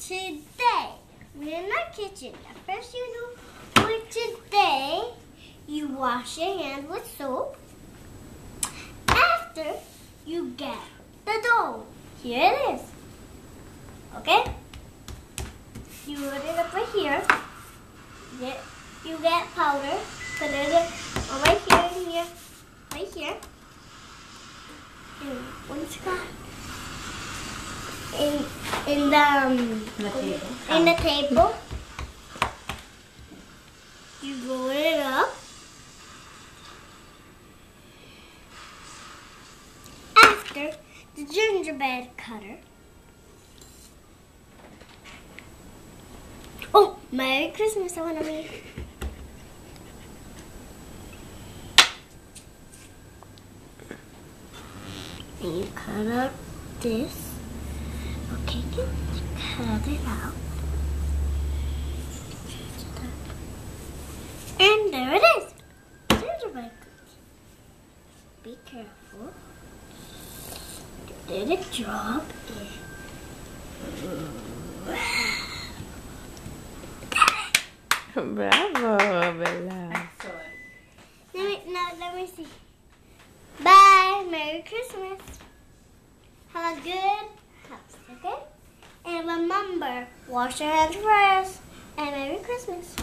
today, we're in our kitchen. The first you do for today, you wash your hands with soap. After, you get the dough. Here it is. Okay? You put it up right here. You get powder. Put it right here, right here. And what's it called? In the table. You roll it up. After, the gingerbread cutter. Oh, Merry Christmas, I want to read. And you cut out this. Okay, cut it out. And there it is. Gingerbread cookie. Be careful. Did it drop? Bravo, Bella. Let me see. Bye. Merry Christmas. Have a good house, okay? And remember, wash your hands first. And Merry Christmas.